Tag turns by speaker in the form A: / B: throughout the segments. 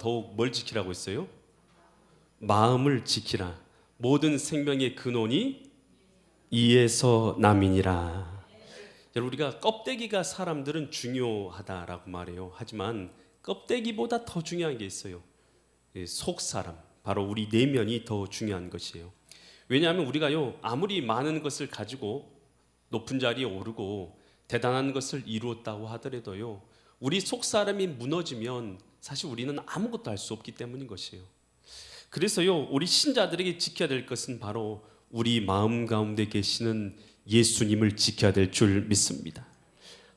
A: 더욱 뭘 지키라고 했어요? 마음을 지키라. 모든 생명의 근원이 이에서 남이니라. 여러분, 우리가 껍데기가 사람들은 중요하다라고 말해요. 하지만 껍데기보다 더 중요한 게 있어요. 속 사람, 바로 우리 내면이 더 중요한 것이에요. 왜냐하면 우리가요, 아무리 많은 것을 가지고 높은 자리에 오르고 대단한 것을 이루었다고 하더라도요, 우리 속 사람이 무너지면 사실 우리는 아무것도 할 수 없기 때문인 것이에요. 그래서요, 우리 신자들에게 지켜야 될 것은 바로 우리 마음 가운데 계시는 예수님을 지켜야 될 줄 믿습니다.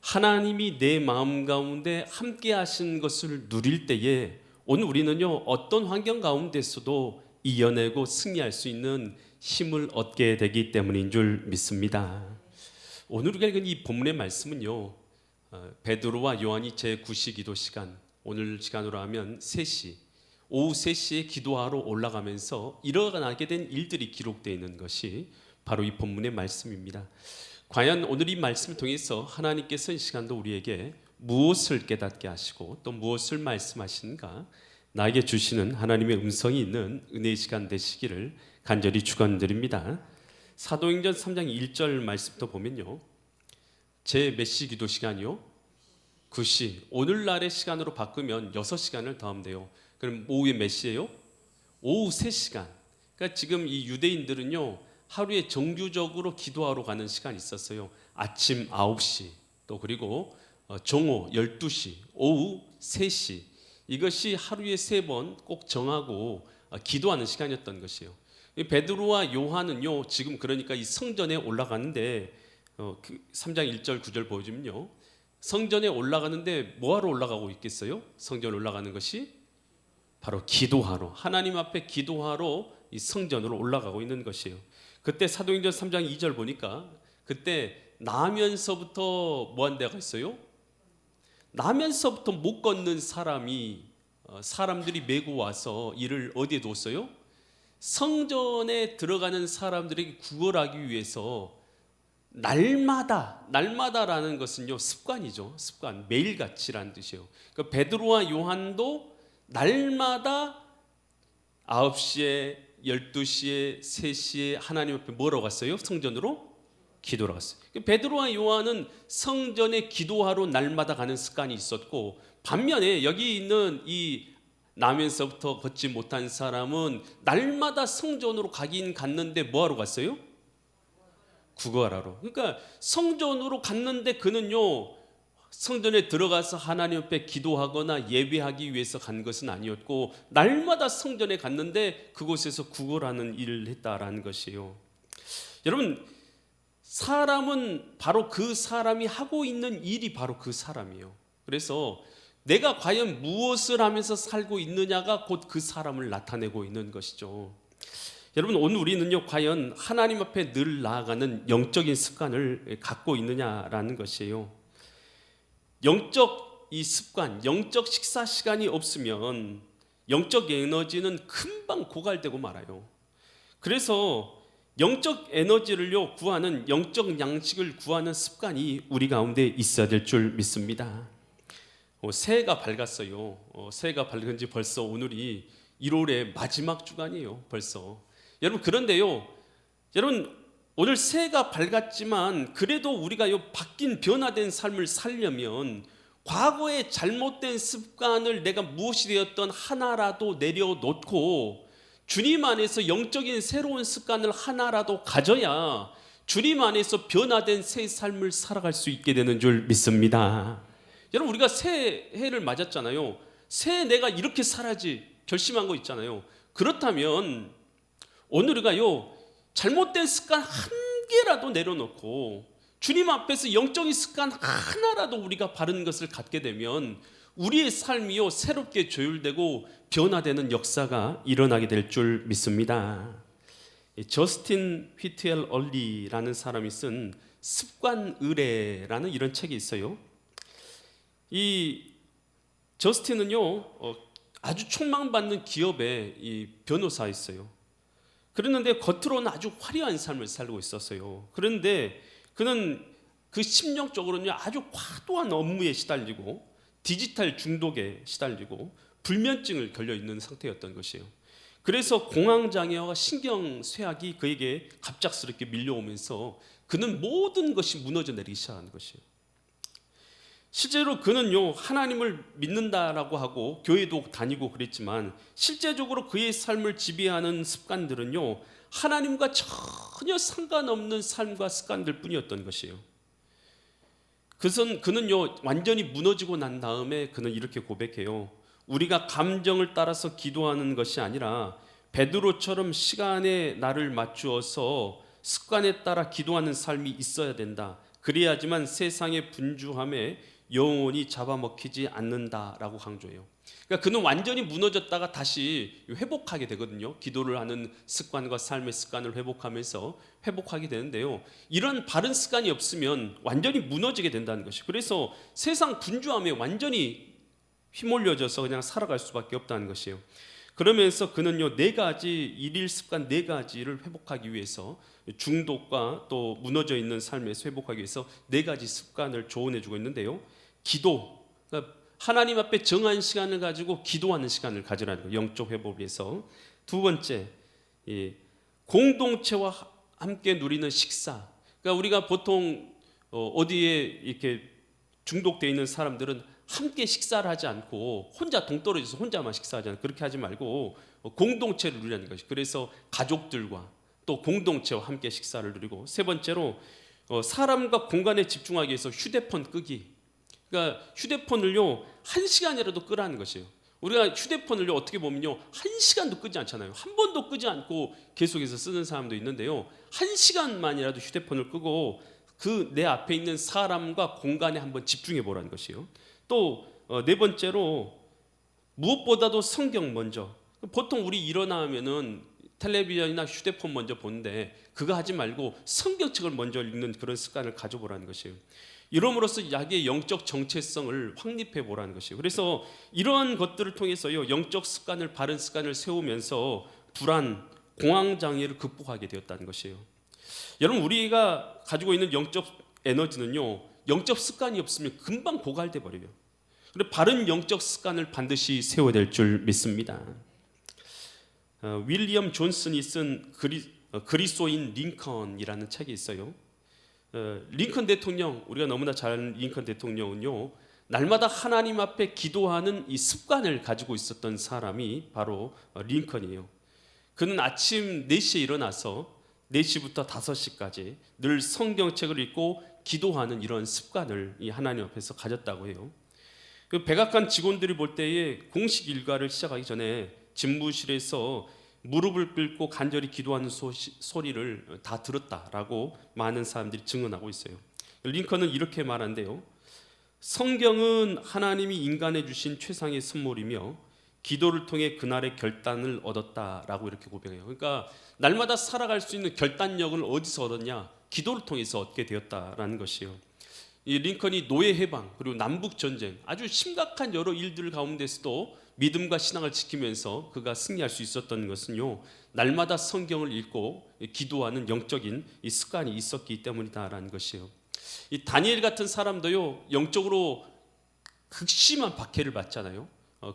A: 하나님이 내 마음 가운데 함께 하신 것을 누릴 때에 오늘 우리는요, 어떤 환경 가운데서도 이겨내고 승리할 수 있는 힘을 얻게 되기 때문인 줄 믿습니다. 오늘 우리가 읽은 이 본문의 말씀은요, 베드로와 요한이 제9시 기도 시간, 오늘 시간으로 하면 3시, 오후 3시에 기도하러 올라가면서 일어나게 된 일들이 기록되어 있는 것이 바로 이 본문의 말씀입니다. 과연 오늘 이 말씀을 통해서 하나님께서 이 시간도 우리에게 무엇을 깨닫게 하시고 또 무엇을 말씀하시는가, 나에게 주시는 하나님의 음성이 있는 은혜의 시간 되시기를 간절히 축원드립니다. 사도행전 3장 1절 말씀부터 보면요, 제 몇 시 기도 시간이요? 9시. 오늘날의 시간으로 바꾸면 6시간을 더하면 돼요. 그럼 오후에 몇 시예요? 오후 3시간. 그러니까 지금 이 유대인들은요, 하루에 정규적으로 기도하러 가는 시간이 있었어요. 아침 9시, 또 그리고 정오 12시, 오후 3시. 이것이 하루에 3번 꼭 정하고 기도하는 시간이었던 것이에요. 베드로와 요한은요, 지금 그러니까 이 성전에 올라가는데 3장 1절 9절 보여주면요, 성전에 올라가는데 뭐하러 올라가고 있겠어요? 성전에 올라가는 것이 바로 기도하러, 하나님 앞에 기도하러 이 성전으로 올라가고 있는 것이에요. 그때 사도행전 3장 2절 보니까 그때 나면서부터 뭐한 데가 있어요? 나면서부터 못 걷는 사람들이 메고 와서 이를 어디에 뒀어요? 성전에 들어가는 사람들에게 구걸하기 위해서 날마다라는 것은요, 습관이죠. 습관, 매일같이라는 뜻이에요. 그러니까 베드로와 요한도 날마다 9시에 12시에 3시에 하나님 앞에 뭐라고 갔어요? 성전으로 기도하러 갔어요. 베드로와 요한은 성전에 기도하러 날마다 가는 습관이 있었고, 반면에 여기 있는 이 나면서부터 걷지 못한 사람은 날마다 성전으로 가긴 갔는데 뭐하러 갔어요? 구걸하러. 그러니까 성전으로 갔는데 그는요, 성전에 들어가서 하나님 앞에 기도하거나 예배하기 위해서 간 것은 아니었고, 날마다 성전에 갔는데 그곳에서 구걸하는 일을 했다라는 것이에요. 여러분, 사람은 바로 그 사람이 하고 있는 일이 바로 그 사람이에요. 그래서 내가 과연 무엇을 하면서 살고 있느냐가 곧 그 사람을 나타내고 있는 것이죠. 여러분, 오늘 우리는요, 과연 하나님 앞에 늘 나아가는 영적인 습관을 갖고 있느냐라는 것이에요. 영적 이 습관, 영적 식사 시간이 없으면 영적 에너지는 금방 고갈되고 말아요. 그래서 영적 에너지를요 구하는, 영적 양식을 구하는 습관이 우리 가운데 있어야 될 줄 믿습니다. 새해가 밝았어요. 새해가 밝은 지 벌써 오늘이 1월의 마지막 주간이에요. 벌써. 여러분, 그런데요, 여러분, 오늘 새해가 밝았지만 그래도 우리가 바뀐 변화된 삶을 살려면 과거의 잘못된 습관을 내가 무엇이 되었던 하나라도 내려놓고 주님 안에서 영적인 새로운 습관을 하나라도 가져야 주님 안에서 변화된 새 삶을 살아갈 수 있게 되는 줄 믿습니다. 여러분, 우리가 새해를 맞았잖아요. 새해 내가 이렇게 살아야지 결심한 거 있잖아요. 그렇다면 오늘 우리가요, 잘못된 습관 한 개라도 내려놓고 주님 앞에서 영적인 습관 하나라도 우리가 바른 것을 갖게 되면 우리의 삶이요 새롭게 조율되고 변화되는 역사가 일어나게 될 줄 믿습니다. 저스틴 휘트엘 얼리라는 사람이 쓴 습관 의례라는 이런 책이 있어요. 이 저스틴은요 아주 촉망받는 기업의 이 변호사였어요. 그랬는데 겉으로는 아주 화려한 삶을 살고 있었어요. 그런데 그는 그 심령적으로는 아주 과도한 업무에 시달리고 디지털 중독에 시달리고 불면증을 걸려 있는 상태였던 것이에요. 그래서 공황장애와 신경쇠약이 그에게 갑작스럽게 밀려오면서 그는 모든 것이 무너져 내리기 시작한 것이에요. 실제로 그는요, 하나님을 믿는다라고 하고 교회도 다니고 그랬지만 실제적으로 그의 삶을 지배하는 습관들은요, 하나님과 전혀 상관없는 삶과 습관들 뿐이었던 것이에요. 그는요, 완전히 무너지고 난 다음에 그는 이렇게 고백해요. 우리가 감정을 따라서 기도하는 것이 아니라 베드로처럼 시간에 나를 맞추어서 습관에 따라 기도하는 삶이 있어야 된다. 그래야지만 세상의 분주함에 영혼이 잡아먹히지 않는다라고 강조해요. 그러니까 그는 완전히 무너졌다가 다시 회복하게 되거든요. 기도를 하는 습관과 삶의 습관을 회복하면서 회복하게 되는데요. 이런 바른 습관이 없으면 완전히 무너지게 된다는 것이. 그래서 세상 분주함에 완전히 휘몰려져서 그냥 살아갈 수밖에 없다는 것이에요. 그러면서 그는요, 4가지 일일 습관 4가지를 회복하기 위해서 중독과 또 무너져 있는 삶에서 회복하기 위해서 4가지 습관을 조언해 주고 있는데요. 기도, 그러니까 하나님 앞에 정한 시간을 가지고 기도하는 시간을 가지라는 거예요. 영적 회복을 위해서. 2번째, 공동체와 함께 누리는 식사. 그러니까 우리가 보통 어디에 이렇게 중독되어 있는 사람들은 함께 식사를 하지 않고 혼자 동떨어져서 혼자만 식사하지 않고 그렇게 하지 말고 공동체를 누리라는 것이. 그래서 가족들과 또 공동체와 함께 식사를 누리고, 3번째로 사람과 공간에 집중하기 위해서 휴대폰 끄기. 그러니까 휴대폰을요 1시간이라도 끄라는 것이에요. 우리가 휴대폰을요 어떻게 보면요 1시간도 끄지 않잖아요. 한 번도 끄지 않고 계속해서 쓰는 사람도 있는데요, 1시간만이라도 휴대폰을 끄고 그 내 앞에 있는 사람과 공간에 한번 집중해 보라는 것이에요. 또 4번째로 무엇보다도 성경 먼저. 보통 우리 일어나면은 텔레비전이나 휴대폰 먼저 보는데 그거 하지 말고 성경책을 먼저 읽는 그런 습관을 가져보라는 것이에요. 이러므로써 약의 영적 정체성을 확립해 보라는 것이에요. 그래서 이러한 것들을 통해서요, 영적 습관을, 바른 습관을 세우면서 불안, 공황장애를 극복하게 되었다는 것이에요. 여러분, 우리가 가지고 있는 영적 에너지는요, 영적 습관이 없으면 금방 고갈돼 버려요. 그래서 바른 영적 습관을 반드시 세워야 될 줄 믿습니다. 윌리엄 존슨이 쓴 그리스도인 링컨이라는 책이 있어요. 링컨 대통령, 우리가 너무나 잘 아는 링컨 대통령은요, 날마다 하나님 앞에 기도하는 이 습관을 가지고 있었던 사람이 바로 링컨이에요. 그는 아침 4시에 일어나서 4시부터 5시까지 늘 성경책을 읽고 기도하는 이런 습관을 이 하나님 앞에서 가졌다고 해요. 그 백악관 직원들이 볼 때에 공식 일과를 시작하기 전에 집무실에서 무릎을 꿇고 간절히 기도하는 소리를 다 들었다라고 많은 사람들이 증언하고 있어요. 링컨은 이렇게 말한대요. 성경은 하나님이 인간에 주신 최상의 선물이며 기도를 통해 그날의 결단을 얻었다라고 이렇게 고백해요. 그러니까 날마다 살아갈 수 있는 결단력을 어디서 얻었냐? 기도를 통해서 얻게 되었다라는 것이에요. 이 링컨이 노예 해방 그리고 남북 전쟁 아주 심각한 여러 일들 가운데서도 믿음과 신앙을 지키면서 그가 승리할 수 있었던 것은요, 날마다 성경을 읽고 기도하는 영적인 이 습관이 있었기 때문이다라는 것이에요. 이 다니엘 같은 사람도요, 영적으로 극심한 박해를 받잖아요.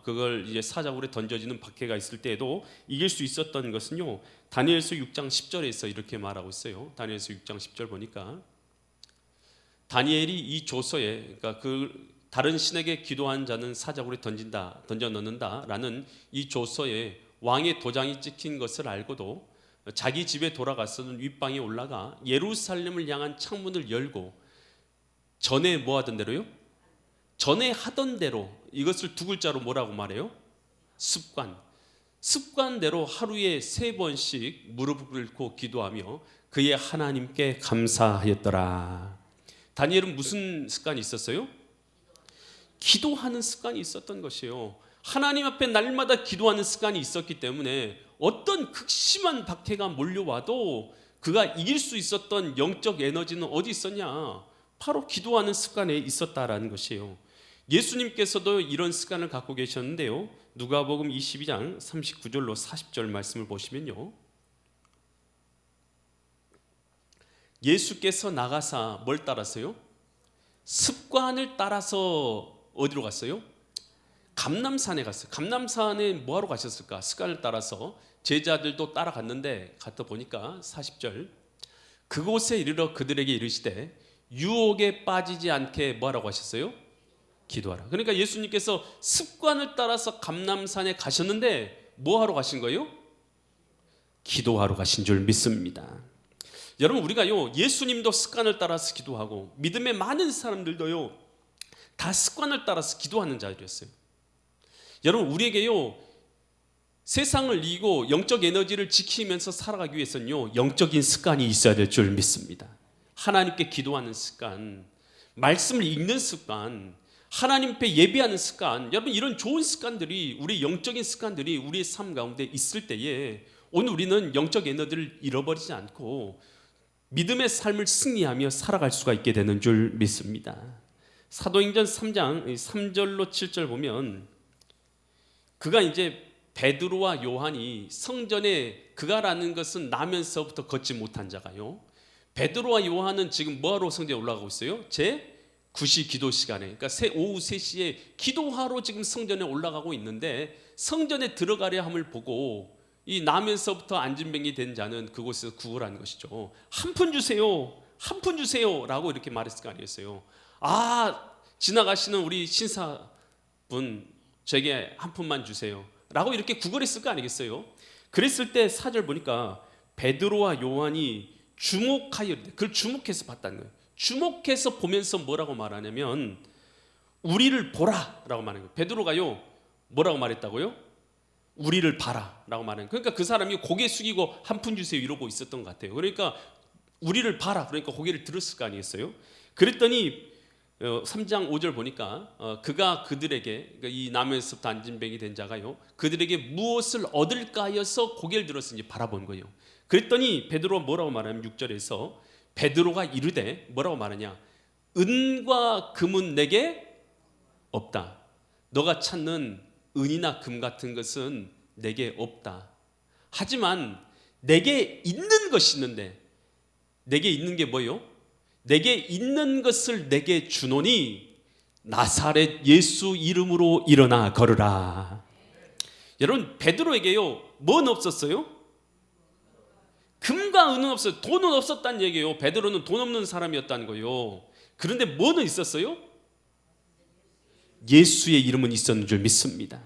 A: 그걸 이제 사자굴에 던져지는 박해가 있을 때에도 이길 수 있었던 것은요, 다니엘서 6장 10절에서 이렇게 말하고 있어요. 다니엘서 6장 10절 보니까 다니엘이 이 조서에, 그러니까 그 다른 신에게 기도한 자는 사자굴에 던져 넣는다라는 이 조서에 왕의 도장이 찍힌 것을 알고도 자기 집에 돌아가서는 윗방에 올라가 예루살렘을 향한 창문을 열고 전에 뭐 하던 대로요? 전에 하던 대로, 이것을 2글자로 뭐라고 말해요? 습관대로 하루에 3번씩 무릎을 꿇고 기도하며 그의 하나님께 감사하였더라. 다니엘은 무슨 습관이 있었어요? 기도하는 습관이 있었던 것이에요. 하나님 앞에 날마다 기도하는 습관이 있었기 때문에 어떤 극심한 박해가 몰려와도 그가 이길 수 있었던 영적 에너지는 어디 있었냐? 바로 기도하는 습관에 있었다라는 것이에요. 예수님께서도 이런 습관을 갖고 계셨는데요, 누가복음 22장 39절로 40절 말씀을 보시면요, 예수께서 나가사 뭘 따랐어요? 습관을 따라서 어디로 갔어요? 감람산에 갔어요. 감람산에 뭐하러 가셨을까? 습관을 따라서 제자들도 따라갔는데 갔다 보니까 40절 그곳에 이르러 그들에게 이르시되 유혹에 빠지지 않게 뭐하라고 하셨어요? 기도하라. 그러니까 예수님께서 습관을 따라서 감람산에 가셨는데 뭐하러 가신 거예요? 기도하러 가신 줄 믿습니다. 여러분 우리가요 예수님도 습관을 따라서 기도하고 믿음의 많은 사람들도요 다 습관을 따라서 기도하는 자들이었어요. 여러분 우리에게요 세상을 이기고 영적 에너지를 지키면서 살아가기 위해서는요 영적인 습관이 있어야 될 줄 믿습니다. 하나님께 기도하는 습관, 말씀을 읽는 습관, 하나님 앞에 예배하는 습관, 여러분 이런 좋은 습관들이 우리 영적인 습관들이 우리의 삶 가운데 있을 때에 오늘 우리는 영적 에너지를 잃어버리지 않고 믿음의 삶을 승리하며 살아갈 수가 있게 되는 줄 믿습니다. 사도행전 3장 3절로 7절 보면 그가 이제 베드로와 요한이 성전에 그가라는 것은 나면서부터 걷지 못한 자가요. 베드로와 요한은 지금 뭐하러 성전에 올라가고 있어요? 제 9시 기도 시간에, 그러니까 오후 3시에 기도하러 지금 성전에 올라가고 있는데 성전에 들어가려 함을 보고 이 나면서부터 안진뱅이 된 자는 그곳에서 구걸한 것이죠. 한 푼 주세요, 한 푼 주세요 라고 이렇게 말했을 거 아니겠어요. 아, 지나가시는 우리 신사분 제게 한 푼만 주세요 라고 이렇게 구걸했을 거 아니겠어요. 그랬을 때 4절 보니까 베드로와 요한이 주목하여, 그걸 주목해서 봤다는 거예요. 주목해서 보면서 뭐라고 말하냐면 우리를 보라 라고 말하는 거예요. 베드로가요 뭐라고 말했다고요? 우리를 봐라 라고 말하는 거예요. 그러니까 그 사람이 고개 숙이고 한 푼 주세요 이러고 있었던 것 같아요. 그러니까 우리를 봐라, 그러니까 고개를 들었을 거 아니겠어요. 그랬더니 3장 5절 보니까 그가 그들에게, 그러니까 이 나면서부터 안진뱅이 된 자가요 그들에게 무엇을 얻을까 하여서 고개를 들었으니 바라본 거예요. 그랬더니 베드로가 뭐라고 말하냐면 6절에서 베드로가 이르되 뭐라고 말하냐, 은과 금은 내게 없다. 너가 찾는 은이나 금 같은 것은 내게 없다. 하지만 내게 있는 것이 있는데, 내게 있는 게 뭐예요? 내게 있는 것을 내게 주노니 나사렛 예수 이름으로 일어나 걸으라. 여러분 베드로에게요 뭐는 없었어요? 금과 은은 없어요. 돈은 없었다는 얘기예요. 베드로는 돈 없는 사람이었다는 거예요. 그런데 뭐는 있었어요? 예수의 이름은 있었는 줄 믿습니다.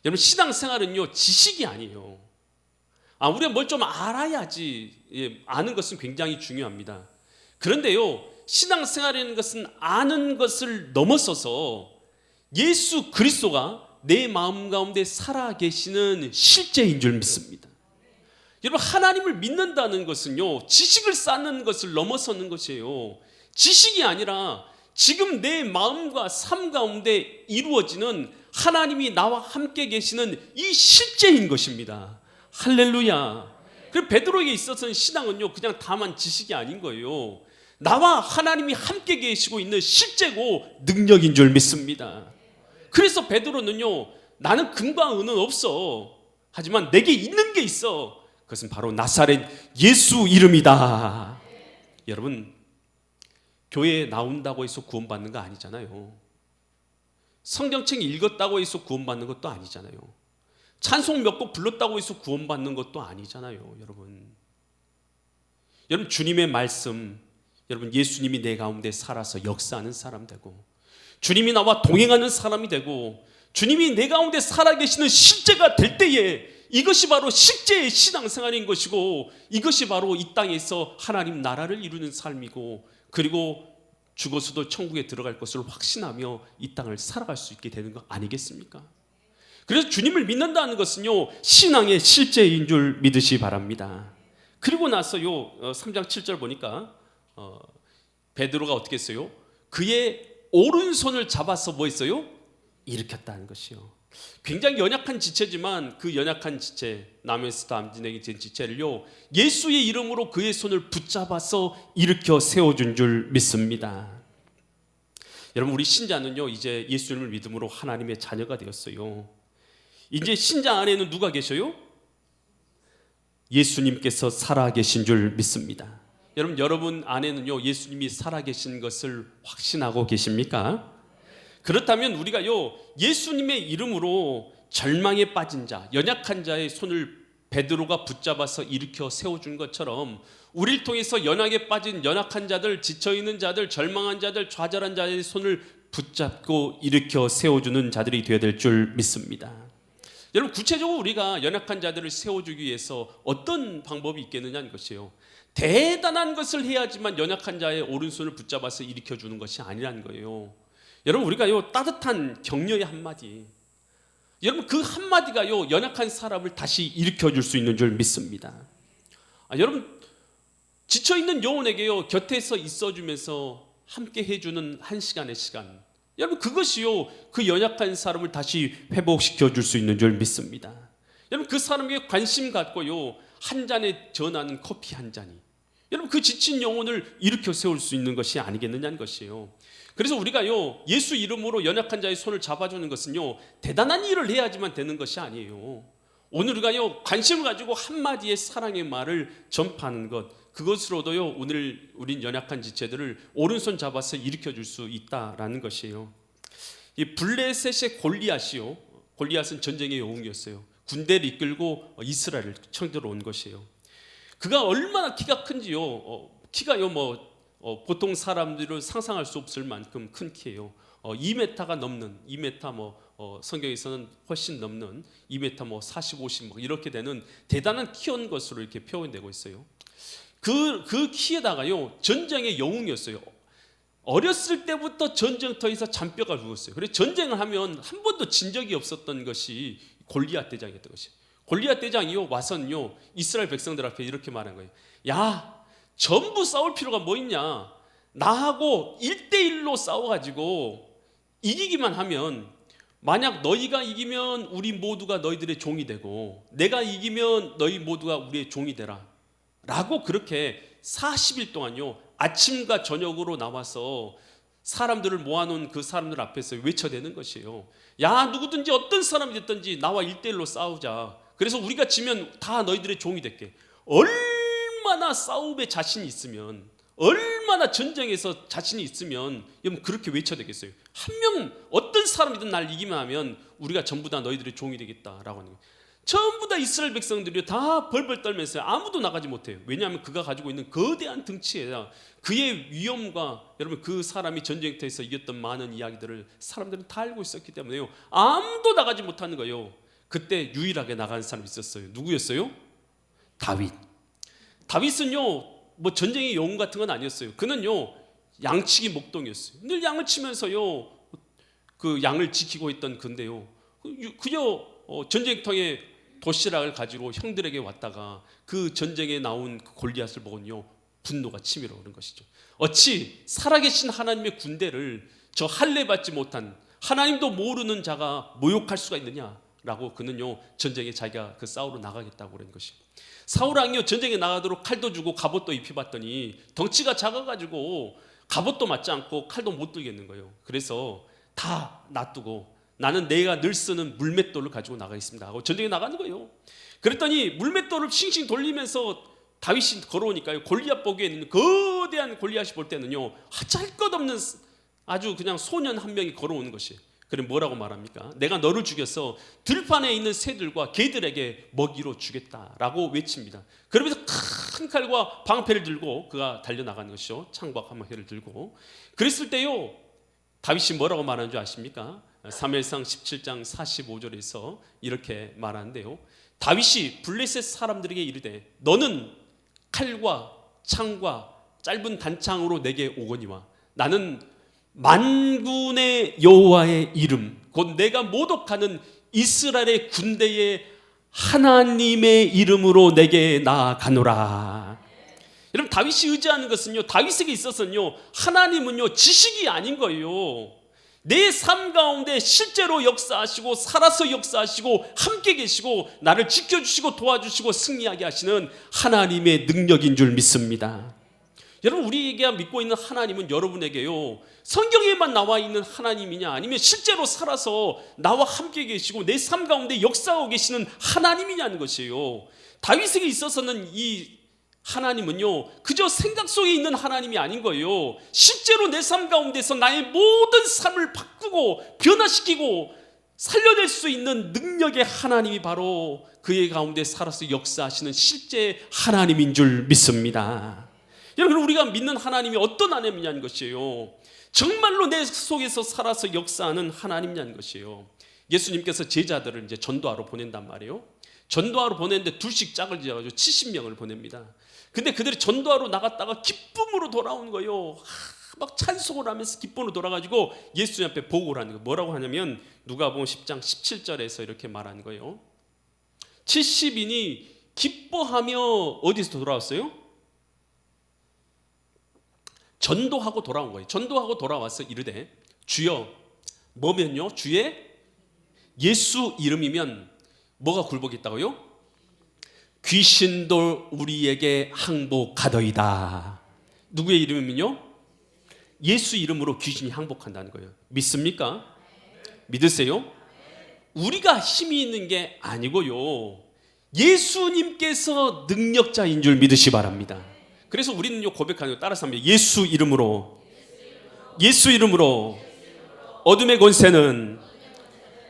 A: 여러분 신앙생활은요 지식이 아니에요. 우리가 뭘 좀 알아야지. 아는 것은 굉장히 중요합니다. 그런데요 신앙생활이라는 것은 아는 것을 넘어서서 예수 그리스도가 내 마음 가운데 살아계시는 실제인 줄 믿습니다. 여러분 하나님을 믿는다는 것은요 지식을 쌓는 것을 넘어서는 것이에요. 지식이 아니라 지금 내 마음과 삶 가운데 이루어지는 하나님이 나와 함께 계시는 이 실제인 것입니다. 할렐루야. 그리고 베드로에게 있어서는 신앙은요 그냥 다만 지식이 아닌 거예요. 나와 하나님이 함께 계시고 있는 실제고 능력인 줄 믿습니다. 그래서 베드로는요 나는 금과 은은 없어, 하지만 내게 있는 게 있어. 그것은 바로 나사렛 예수 이름이다. 여러분 교회에 나온다고 해서 구원받는 거 아니잖아요. 성경책 읽었다고 해서 구원받는 것도 아니잖아요. 찬송 몇 곡 불렀다고 해서 구원받는 것도 아니잖아요. 여러분 주님의 말씀, 여러분 예수님이 내 가운데 살아서 역사하는 사람 되고, 주님이 나와 동행하는 사람이 되고, 주님이 내 가운데 살아계시는 실제가 될 때에 이것이 바로 실제의 신앙생활인 것이고, 이것이 바로 이 땅에서 하나님 나라를 이루는 삶이고, 그리고 죽어서도 천국에 들어갈 것을 확신하며 이 땅을 살아갈 수 있게 되는 거 아니겠습니까? 그래서 주님을 믿는다는 것은요 신앙의 실제인 줄 믿으시 바랍니다. 그리고 나서요 3장 7절 보니까 베드로가 어떻게 했어요? 그의 오른손을 잡아서 뭐 했어요? 일으켰다는 것이요. 굉장히 연약한 지체지만 그 연약한 지체, 남에서도 안진뱅이 된 지체를요 예수의 이름으로 그의 손을 붙잡아서 일으켜 세워준 줄 믿습니다. 여러분 우리 신자는요 이제 예수님을 믿음으로 하나님의 자녀가 되었어요. 이제 신자 안에는 누가 계셔요? 예수님께서 살아계신 줄 믿습니다. 여러분 안에는요 예수님이 살아계신 것을 확신하고 계십니까? 그렇다면 우리가요 예수님의 이름으로 절망에 빠진 자, 연약한 자의 손을 베드로가 붙잡아서 일으켜 세워준 것처럼 우리를 통해서 연약에 빠진 연약한 자들, 지쳐있는 자들, 절망한 자들, 좌절한 자의 손을 붙잡고 일으켜 세워주는 자들이 되어야 될 줄 믿습니다. 여러분, 구체적으로 우리가 연약한 자들을 세워주기 위해서 어떤 방법이 있겠느냐는 것이에요. 대단한 것을 해야지만 연약한 자의 오른손을 붙잡아서 일으켜주는 것이 아니라는 거예요. 여러분, 우리가요 따뜻한 격려의 한마디, 여러분 그 한마디가요 연약한 사람을 다시 일으켜줄 수 있는 줄 믿습니다. 여러분, 지쳐있는 영혼에게요 곁에서 있어주면서 함께 해주는 한 시간의 시간, 여러분 그것이요 그 연약한 사람을 다시 회복시켜 줄 수 있는 줄 믿습니다. 여러분, 그 사람에게 관심 갖고요 한 잔에 전하는 커피 한 잔이 여러분 그 지친 영혼을 일으켜 세울 수 있는 것이 아니겠느냐는 것이에요. 그래서 우리가요 예수 이름으로 연약한 자의 손을 잡아주는 것은요 대단한 일을 해야지만 되는 것이 아니에요. 오늘 우리가요 관심을 가지고 한마디의 사랑의 말을 전파하는 것, 그것으로도요 오늘 우린 연약한 지체들을 오른손 잡아서 일으켜 줄 수 있다라는 것이에요. 이 블레셋의 골리앗이요, 골리앗은 전쟁의 영웅이었어요. 군대를 이끌고 이스라엘을 쳐들어온 것이에요. 그가 얼마나 키가 큰지요, 키가요 보통 사람들은 상상할 수 없을 만큼 큰 키예요. 2m가 넘는, 2m 성경에서는 훨씬 넘는 2m 40, 50 이렇게 되는 대단한 키인 것으로 이렇게 표현되고 있어요. 그 키에다가요 전쟁의 영웅이었어요. 어렸을 때부터 전쟁터에서 잔뼈가 죽었어요. 그래서 전쟁을 하면 한 번도 진 적이 없었던 것이 골리앗 대장이었던 것이에요. 골리앗 대장이요 와서는요 이스라엘 백성들 앞에 이렇게 말한 거예요. 야, 전부 싸울 필요가 뭐 있냐? 나하고 1대1로 싸워가지고 이기기만 하면, 만약 너희가 이기면 우리 모두가 너희들의 종이 되고 내가 이기면 너희 모두가 우리의 종이 되라 라고 그렇게 40일 동안요 아침과 저녁으로 나와서 사람들을 모아놓은 그 사람들 앞에서 외쳐대는 것이에요. 야, 누구든지 어떤 사람이 됐든지 나와 1대1로 싸우자. 그래서 우리가 지면 다 너희들의 종이 될게. 얼마나 싸움에 자신이 있으면, 얼마나 전쟁에서 자신이 있으면 여러분 그렇게 외쳐대겠어요. 한 명 어떤 사람이든 날 이기만 하면 우리가 전부 다 너희들의 종이 되겠다라고 하는 거예요. 전부 다 이스라엘 백성들이 다 벌벌 떨면서 아무도 나가지 못해요. 왜냐하면 그가 가지고 있는 거대한 등치에다 그의 위엄과 여러분 그 사람이 전쟁터에서 이겼던 많은 이야기들을 사람들은 다 알고 있었기 때문에요 아무도 나가지 못하는 거예요. 그때 유일하게 나간 사람이 있었어요. 누구였어요? 다윗. 다윗은요 전쟁의 영웅 같은 건 아니었어요. 그는요 양치기 목동이었어요. 늘 양을 치면서요 그 양을 지키고 있던 건데요 그저 전쟁터에 도시락을 가지고 형들에게 왔다가 그 전쟁에 나온 그 골리앗을 보고요 분노가 치밀어 오는 것이죠. 어찌 살아계신 하나님의 군대를 저 할례 받지 못한 하나님도 모르는 자가 모욕할 수가 있느냐라고 그는요 전쟁에 자기가 그 싸우러 나가겠다고 그런 것이죠. 사울왕이요 전쟁에 나가도록 칼도 주고 갑옷도 입혀봤더니 덩치가 작아가지고 갑옷도 맞지 않고 칼도 못 들겠는 거예요. 그래서 다 놔두고 나는 내가 늘 쓰는 물맷돌을 가지고 나가겠습니다 하고 전쟁에 나가는 거예요. 그랬더니 물맷돌을 싱싱 돌리면서 다윗이 걸어오니까요 골리앗 보기에는 거대한 골리앗이 볼 때는요 하잘것없는 아주 그냥 소년 한 명이 걸어오는 것이에요. 그럼 뭐라고 말합니까? 내가 너를 죽여서 들판에 있는 새들과 개들에게 먹이로 주겠다라고 외칩니다. 그러면서 큰 칼과 방패를 들고 그가 달려나가는 것이죠. 창과 방패를 들고. 그랬을 때요 다윗이 뭐라고 말하는 줄 아십니까? 사무엘상 17장 45절에서 이렇게 말하는데요 다윗이 블레셋 사람들에게 이르되 너는 칼과 창과 짧은 단창으로 내게 오거니와 나는 만군의 여호와의 이름 곧 내가 모독하는 이스라엘의 군대의 하나님의 이름으로 내게 나아가노라. 여러분 다윗이 의지하는 것은요 다윗에게 있어서는요 하나님은요 지식이 아닌 거예요. 내 삶 가운데 실제로 역사하시고 살아서 역사하시고 함께 계시고 나를 지켜주시고 도와주시고 승리하게 하시는 하나님의 능력인 줄 믿습니다. 여러분 우리에게 믿고 있는 하나님은 여러분에게요 성경에만 나와 있는 하나님이냐 아니면 실제로 살아서 나와 함께 계시고 내 삶 가운데 역사하고 계시는 하나님이냐는 것이에요. 다윗에게 있어서는 이 하나님은요 그저 생각 속에 있는 하나님이 아닌 거예요. 실제로 내 삶 가운데서 나의 모든 삶을 바꾸고 변화시키고 살려낼 수 있는 능력의 하나님이 바로 그의 가운데 살아서 역사하시는 실제 하나님인 줄 믿습니다. 여러분, 우리가 믿는 하나님이 어떤 하나님이냐는 것이에요. 정말로 내 속에서 살아서 역사하는 하나님이냐는 것이에요. 예수님께서 제자들을 이제 전도하러 보낸단 말이에요. 전도하러 보냈는데 둘씩 짝을 지어가지고 70명을 보냅니다. 근데 그들이 전도하러 나갔다가 기쁨으로 돌아온 거예요. 막 찬송을 하면서 기쁨으로 돌아가지고 예수님 앞에 보고를 하는 거예요. 뭐라고 하냐면 누가복음 10장 17절에서 이렇게 말하는 거예요. 70인이 기뻐하며 어디서 돌아왔어요? 전도하고 돌아온 거예요. 전도하고 돌아와서 이르되 주여, 뭐면요? 주의 예수 이름이면 뭐가 굴복했다고요? 귀신도 우리에게 항복하더이다. 누구의 이름이면요? 예수 이름으로 귀신이 항복한다는 거예요. 믿습니까? 믿으세요? 우리가 힘이 있는 게 아니고요, 예수님께서 능력자인 줄 믿으시 바랍니다. 그래서 우리는요 고백하는 거 따라서 합니다. 예수 이름으로, 예수 이름으로 어둠의 권세는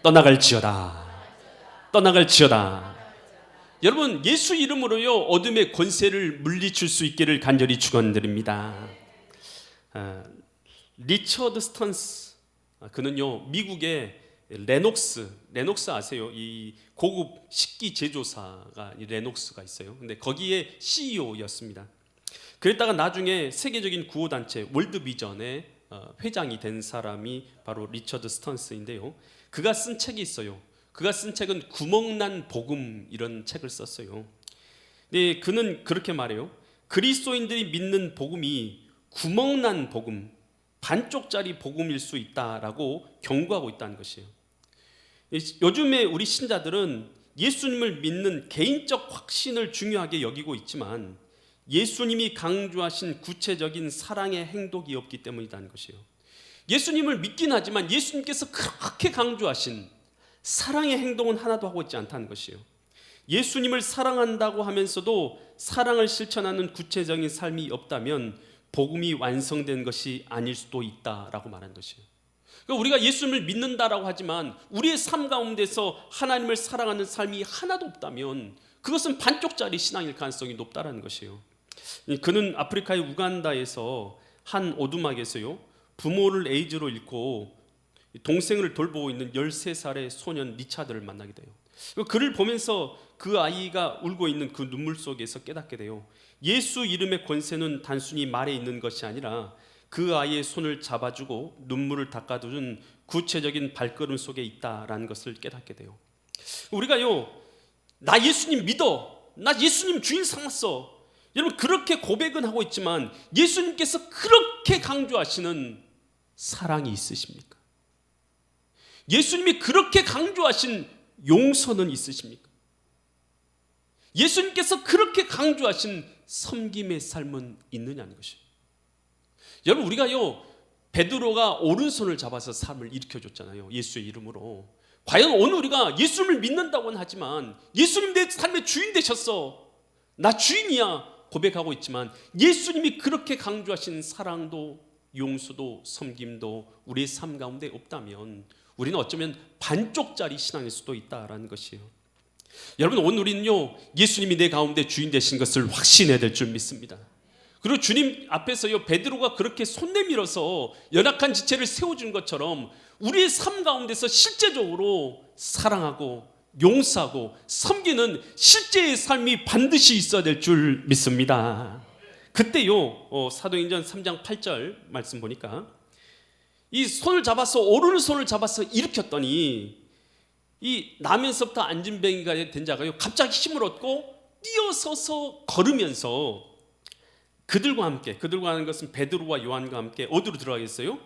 A: 떠나갈지어다. 떠나갈지어다. 여러분, 예수 이름으로요 어둠의 권세를 물리칠 수 있기를 간절히 축원드립니다. 리처드 스턴스, 그는요 미국의 레녹스 아세요? 이 고급 식기 제조사가 레녹스가 있어요. 근데 거기에 CEO였습니다. 그랬다가 나중에 세계적인 구호단체 월드비전의 회장이 된 사람이 바로 리처드 스턴스인데요, 그가 쓴 책이 있어요. 그가 쓴 책은 구멍난 복음, 이런 책을 썼어요. 근데 그는 그렇게 말해요. 그리스도인들이 믿는 복음이 구멍난 복음, 반쪽짜리 복음일 수 있다라고 경고하고 있다는 것이에요. 요즘에 우리 신자들은 예수님을 믿는 개인적 확신을 중요하게 여기고 있지만 예수님이 강조하신 구체적인 사랑의 행동이 없기 때문이라는 것이에요. 예수님을 믿긴 하지만 예수님께서 그렇게 강조하신 사랑의 행동은 하나도 하고 있지 않다는 것이에요. 예수님을 사랑한다고 하면서도 사랑을 실천하는 구체적인 삶이 없다면 복음이 완성된 것이 아닐 수도 있다라고 말한 것이에요. 그러니까 우리가 예수님을 믿는다라고 하지만 우리의 삶 가운데서 하나님을 사랑하는 삶이 하나도 없다면 그것은 반쪽짜리 신앙일 가능성이 높다라는 것이에요. 그는 아프리카의 우간다에서 한 오두막에서요 부모를 에이즈로 잃고 동생을 돌보고 있는 13살의 소년 리차드를 만나게 돼요. 그를 보면서 그 아이가 울고 있는 그 눈물 속에서 깨닫게 돼요. 예수 이름의 권세는 단순히 말에 있는 것이 아니라 그 아이의 손을 잡아주고 눈물을 닦아주는 구체적인 발걸음 속에 있다라는 것을 깨닫게 돼요. 우리가요, 나 예수님 믿어, 나 예수님 주인 삼았어, 여러분 그렇게 고백은 하고 있지만 예수님께서 그렇게 강조하시는 사랑이 있으십니까? 예수님이 그렇게 강조하신 용서는 있으십니까? 예수님께서 그렇게 강조하신 섬김의 삶은 있느냐는 것이에요. 여러분, 우리가요 베드로가 오른손을 잡아서 삶을 일으켜줬잖아요, 예수의 이름으로. 과연 오늘 우리가 예수님을 믿는다고는 하지만 예수님 내 삶의 주인 되셨어, 나 주인이야 고백하고 있지만 예수님이 그렇게 강조하신 사랑도 용서도 섬김도 우리의 삶 가운데 없다면 우리는 어쩌면 반쪽짜리 신앙일 수도 있다라는 것이에요. 여러분, 오늘 우리는요 예수님이 내 가운데 주인 되신 것을 확신해야 될 줄 믿습니다. 그리고 주님 앞에서요 베드로가 그렇게 손 내밀어서 연약한 지체를 세워준 것처럼 우리의 삶 가운데서 실제적으로 사랑하고 용서하고 섬기는 실제의 삶이 반드시 있어야 될 줄 믿습니다. 그때요 사도행전 3장 8절 말씀 보니까 이 손을 잡아서 오른손을 잡아서 일으켰더니 이 나면서부터 안진뱅이가 된 자가요 갑자기 힘을 얻고 뛰어서서 걸으면서 그들과 하는 것은 베드로와 요한과 함께 어디로 들어가겠어요?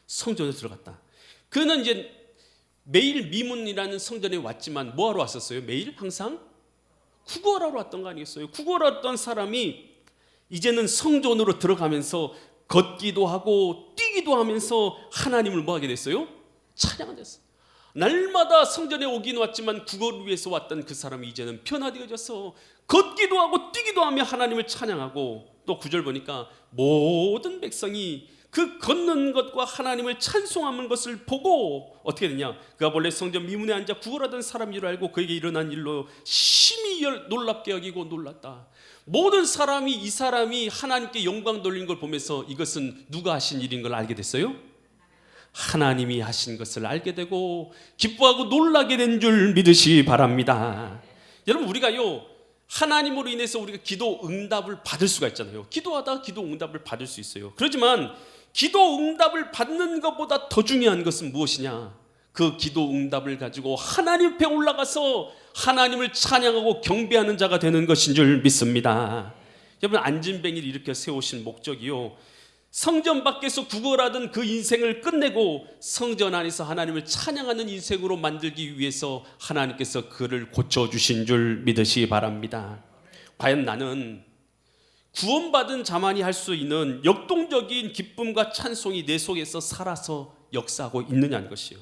A: 성전에 들어갔다. 그는 이제 매일 미문이라는 성전에 왔지만 뭐하러 왔었어요? 매일 항상 구걸하러 왔던 거 아니겠어요? 구걸하러 왔던 사람이 이제는 성전으로 들어가면서 걷기도 하고 뛰기도 하면서 하나님을 뭐하게 됐어요? 찬양하게 됐어요. 날마다 성전에 오긴 왔지만 구걸을 위해서 왔던 그 사람이 이제는 변화되어져서 걷기도 하고 뛰기도 하며 하나님을 찬양하고, 또 9절 보니까 모든 백성이 그 걷는 것과 하나님을 찬송하는 것을 보고 어떻게 되냐, 그가 원래 성전 미문에 앉아 구걸하던 사람인 줄 알고 그에게 일어난 일로 심히 놀랍게 여기고 놀랐다. 모든 사람이 이 사람이 하나님께 영광 돌리는 걸 보면서 이것은 누가 하신 일인 걸 알게 됐어요? 하나님이 하신 것을 알게 되고 기뻐하고 놀라게 된 줄 믿으시기 바랍니다. 여러분, 우리가요, 하나님으로 인해서 우리가 기도 응답을 받을 수가 있잖아요. 기도하다 기도 응답을 받을 수 있어요. 그렇지만 기도 응답을 받는 것보다 더 중요한 것은 무엇이냐? 그 기도 응답을 가지고 하나님 앞에 올라가서 하나님을 찬양하고 경배하는 자가 되는 것인 줄 믿습니다. 여러분, 안진뱅이를 이렇게 세우신 목적이요, 성전 밖에서 구걸하던 그 인생을 끝내고 성전 안에서 하나님을 찬양하는 인생으로 만들기 위해서 하나님께서 그를 고쳐주신 줄 믿으시기 바랍니다. 과연 나는 구원받은 자만이 할 수 있는 역동적인 기쁨과 찬송이 내 속에서 살아서 역사하고 있느냐는 것이요,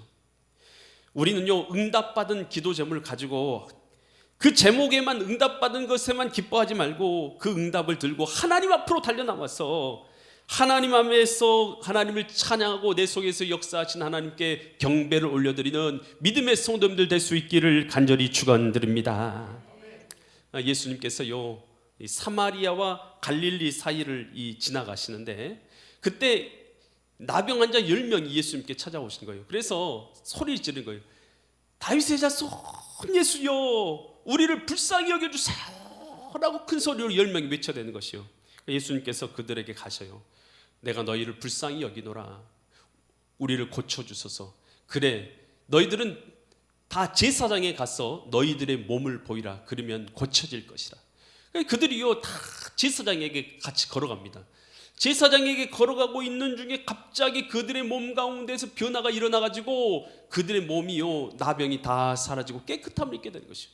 A: 우리는요, 응답받은 기도 제목을 가지고 그 제목에만, 응답받은 것에만 기뻐하지 말고 그 응답을 들고 하나님 앞으로 달려나와서 하나님 앞에서 하나님을 찬양하고 내 속에서 역사하신 하나님께 경배를 올려드리는 믿음의 성도님들 될 수 있기를 간절히 축원드립니다. 예수님께서요, 사마리아와 갈릴리 사이를 지나가시는데 그때 나병 환자 10명이 예수님께 찾아오신 거예요. 그래서 소리를 지르는 거예요. 다윗의 자손 예수여, 우리를 불쌍히 여겨주세요 라고 큰 소리로 10명이 외쳐대는 것이요. 예수님께서 그들에게 가셔요. 내가 너희를 불쌍히 여기노라. 우리를 고쳐주소서. 그래, 너희들은 다 제사장에 가서 너희들의 몸을 보이라. 그러면 고쳐질 것이라. 그들이요, 다 제사장에게 같이 걸어갑니다. 제사장에게 걸어가고 있는 중에 갑자기 그들의 몸 가운데서 변화가 일어나가지고 그들의 몸이요, 나병이 다 사라지고 깨끗함을 입게 되는 것이요.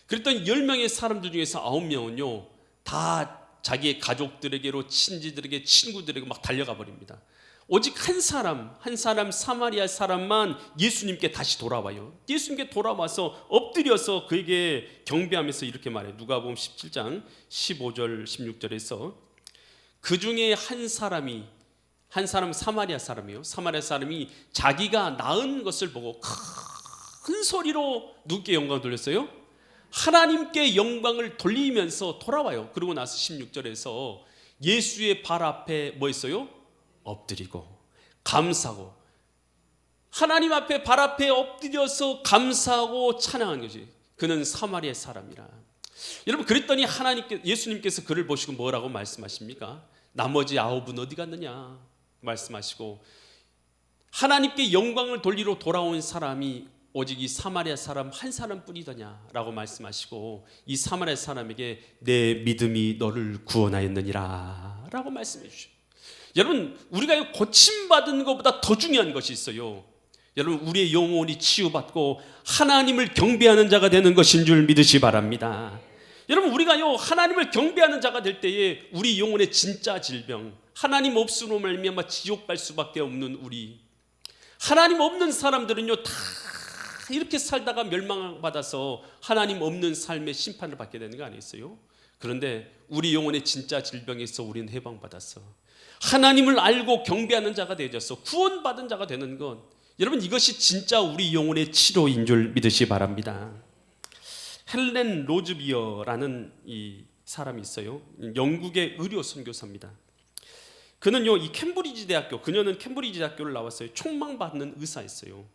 A: 그랬더니 10명의 사람들 중에서 9명은요 다 자기의 가족들에게로, 친지들에게, 친구들에게 막 달려가 버립니다. 오직 한 사람 사마리아 사람만 예수님께 다시 돌아와요. 예수님께 돌아와서 엎드려서 그에게 경배하면서 이렇게 말해요. 누가복음 17장 15절 16절에서 그 중에 한 사람은 사마리아 사람이에요. 사마리아 사람이 자기가 낳은 것을 보고 큰 소리로 누구께 영광을 돌렸어요? 하나님께 영광을 돌리면서 돌아와요. 그러고 나서 16절에서 예수의 발 앞에 뭐 했어요? 엎드리고 감사하고, 하나님 앞에 발 앞에 엎드려서 감사하고 찬양한 거지. 그는 사마리아 사람이라. 여러분, 그랬더니 예수님께서 그를 보시고 뭐라고 말씀하십니까? 나머지 9은 어디 갔느냐 말씀하시고, 하나님께 영광을 돌리러 돌아온 사람이 오직 이 사마리아 사람 한 사람뿐이더냐 라고 말씀하시고, 이 사마리아 사람에게 내 믿음이 너를 구원하였느니라 라고 말씀해 주시죠. 여러분, 우리가 고침받은 것보다 더 중요한 것이 있어요. 여러분, 우리의 영혼이 치유받고 하나님을 경배하는 자가 되는 것인 줄 믿으시 바랍니다. 여러분, 우리가요 하나님을 경배하는 자가 될 때에 우리 영혼의 진짜 질병, 하나님 없으로 말미암아 지옥 갈 수밖에 없는 우리, 하나님 없는 사람들은요 다 이렇게 살다가 멸망받아서 하나님 없는 삶의 심판을 받게 되는 거 아니겠어요? 그런데 우리 영혼의 진짜 질병에서 우리는 해방받았어. 하나님을 알고 경배하는 자가 되어서 구원받은 자가 되는 것, 여러분, 이것이 진짜 우리 영혼의 치료인 줄 믿으시 바랍니다. 헬렌 로즈비어라는 이 사람이 있어요. 영국의 의료 선교사입니다. 그는요 이 캠브리지 대학교, 그녀는 캠브리지 대학교를 나왔어요. 촉망받는 의사였어요.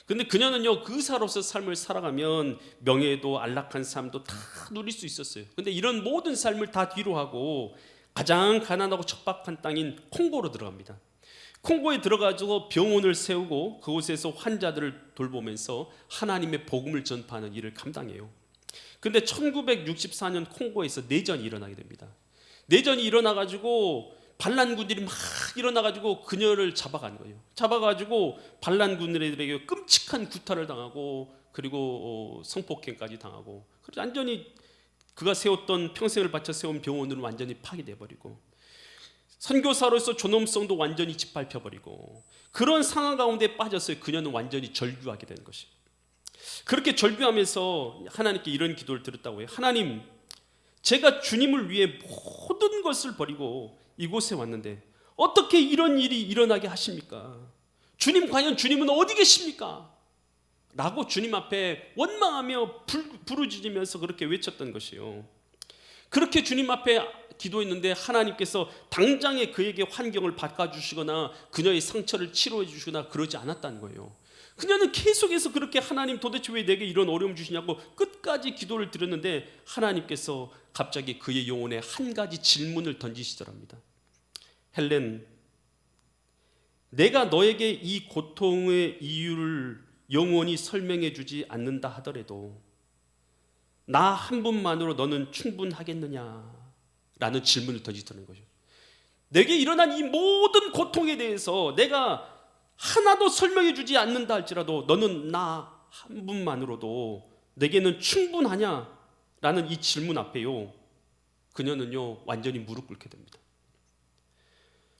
A: 근데 그녀는요 그 의사로서 삶을 살아가면 명예도 안락한 삶도 다 누릴 수 있었어요. 근데 이런 모든 삶을 다 뒤로 하고 가장 가난하고 척박한 땅인 콩고로 들어갑니다. 콩고에 들어가서 병원을 세우고 그곳에서 환자들을 돌보면서 하나님의 복음을 전파하는 일을 감당해요. 근데 1964년 콩고에서 내전이 일어나게 됩니다. 내전이 일어나가지고 반란군들이 막 일어나가지고 그녀를 잡아간 거예요. 잡아가지고 반란군들에게 끔찍한 구타를 당하고, 그리고 성폭행까지 당하고, 그래서 완전히 그가 세웠던, 평생을 바쳐 세운 병원으로 완전히 파괴돼 버리고, 선교사로서 존엄성도 완전히 짓밟혀버리고 그런 상황 가운데 빠졌어요. 그녀는 완전히 절규하게 된 것이에요. 그렇게 절규하면서 하나님께 이런 기도를 드렸다고 해요. 하나님, 제가 주님을 위해 모든 것을 버리고 이곳에 왔는데 어떻게 이런 일이 일어나게 하십니까? 주님, 과연 주님은 어디 계십니까? 라고 주님 앞에 원망하며 부르짖으면서 그렇게 외쳤던 것이에요. 그렇게 주님 앞에 기도했는데 하나님께서 당장에 그에게 환경을 바꿔주시거나 그녀의 상처를 치료해 주시거나 그러지 않았다는 거예요. 그녀는 계속해서 그렇게 하나님 도대체 왜 내게 이런 어려움 주시냐고 끝까지 기도를 드렸는데 하나님께서 갑자기 그의 영혼에 한 가지 질문을 던지시더랍니다. 헬렌, 내가 너에게 이 고통의 이유를 영원히 설명해 주지 않는다 하더라도 나 한 분만으로 너는 충분하겠느냐? 라는 질문을 던지더는 거죠. 내게 일어난 이 모든 고통에 대해서 내가 하나도 설명해 주지 않는다 할지라도 너는 나 한 분만으로도 내게는 충분하냐? 라는 이 질문 앞에요, 그녀는요 완전히 무릎 꿇게 됩니다.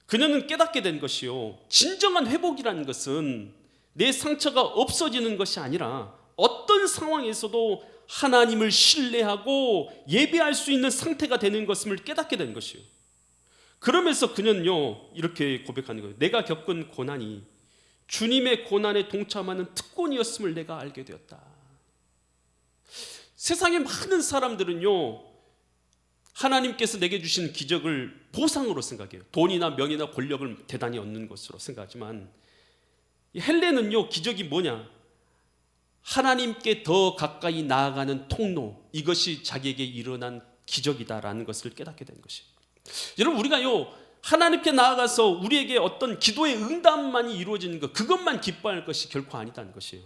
A: 그녀는 깨닫게 된 것이요, 진정한 회복이라는 것은 내 상처가 없어지는 것이 아니라 어떤 상황에서도 하나님을 신뢰하고 예배할 수 있는 상태가 되는 것임을 깨닫게 된 것이요. 그러면서 그녀는요 이렇게 고백하는 거예요. 내가 겪은 고난이 주님의 고난에 동참하는 특권이었음을 내가 알게 되었다. 세상의 많은 사람들은요 하나님께서 내게 주신 기적을 보상으로 생각해요. 돈이나 명예나 권력을 대단히 얻는 것으로 생각하지만 헬렌은요 기적이 뭐냐, 하나님께 더 가까이 나아가는 통로, 이것이 자기에게 일어난 기적이다라는 것을 깨닫게 된 것이에요. 여러분, 우리가요 하나님께 나아가서 우리에게 어떤 기도의 응답만이 이루어지는 것, 그것만 기뻐할 것이 결코 아니다는 것이에요.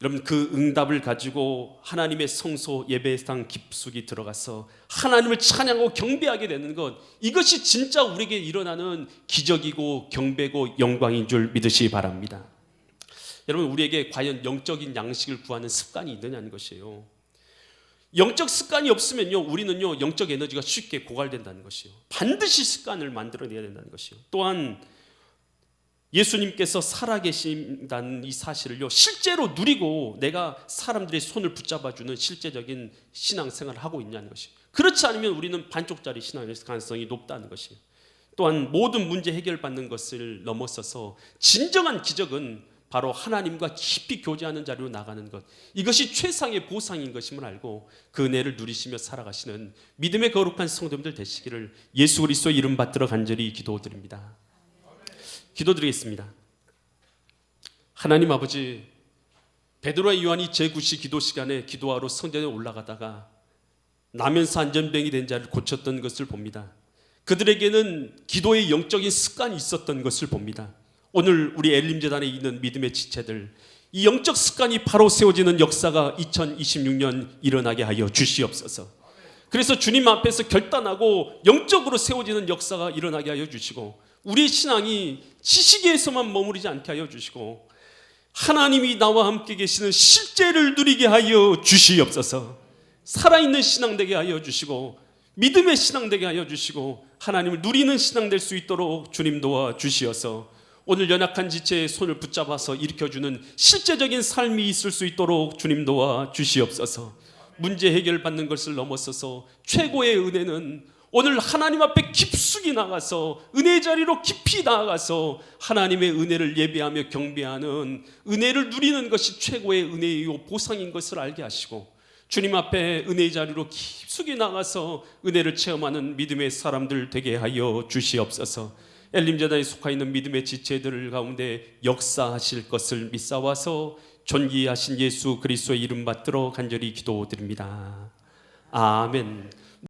A: 여러분, 그 응답을 가지고 하나님의 성소 예배당 깊숙이 들어가서 하나님을 찬양하고 경배하게 되는 것, 이것이 진짜 우리에게 일어나는 기적이고 경배고 영광인 줄 믿으시기 바랍니다. 여러분, 우리에게 과연 영적인 양식을 구하는 습관이 있느냐는 것이에요. 영적 습관이 없으면요 우리는요 영적 에너지가 쉽게 고갈된다는 것이에요. 반드시 습관을 만들어내야 된다는 것이에요. 또한 예수님께서 살아계신다는 이 사실을요 실제로 누리고 내가 사람들의 손을 붙잡아주는 실제적인 신앙생활을 하고 있냐는 것이에요. 그렇지 않으면 우리는 반쪽짜리 신앙일 가능성이 높다는 것이에요. 또한 모든 문제 해결받는 것을 넘어서서 진정한 기적은 바로 하나님과 깊이 교제하는 자리로 나가는 것, 이것이 최상의 보상인 것임을 알고 그 은혜를 누리시며 살아가시는 믿음의 거룩한 성도님들 되시기를 예수 그리스도의 이름 받들어 간절히 기도드립니다. 기도드리겠습니다. 하나님 아버지, 베드로와 요한이 제9시 기도 시간에 기도하러 성전에 올라가다가 나면서 안전병이 된 자를 고쳤던 것을 봅니다. 그들에게는 기도의 영적인 습관이 있었던 것을 봅니다. 오늘 우리 엘림재단에 있는 믿음의 지체들, 이 영적 습관이 바로 세워지는 역사가 2026년 일어나게 하여 주시옵소서. 그래서 주님 앞에서 결단하고 영적으로 세워지는 역사가 일어나게 하여 주시고, 우리의 신앙이 지식에서만 머무르지 않게 하여 주시고 하나님이 나와 함께 계시는 실제를 누리게 하여 주시옵소서. 살아있는 신앙 되게 하여 주시고 믿음의 신앙 되게 하여 주시고 하나님을 누리는 신앙 될 수 있도록 주님 도와 주시어서 오늘 연약한 지체의 손을 붙잡아서 일으켜주는 실제적인 삶이 있을 수 있도록 주님 도와 주시옵소서. 문제 해결받는 것을 넘어서서 최고의 은혜는 오늘 하나님 앞에 깊숙이 나가서 은혜의 자리로 깊이 나아가서 하나님의 은혜를 예배하며 경배하는 은혜를 누리는 것이 최고의 은혜이요 보상인 것을 알게 하시고 주님 앞에 은혜의 자리로 깊숙이 나가서 은혜를 체험하는 믿음의 사람들 되게 하여 주시옵소서. 엘림재단에 속하 있는 믿음의 지체들 가운데 역사하실 것을 믿사와서 존귀하신 예수 그리스도의 이름 받들어 간절히 기도드립니다. 아멘.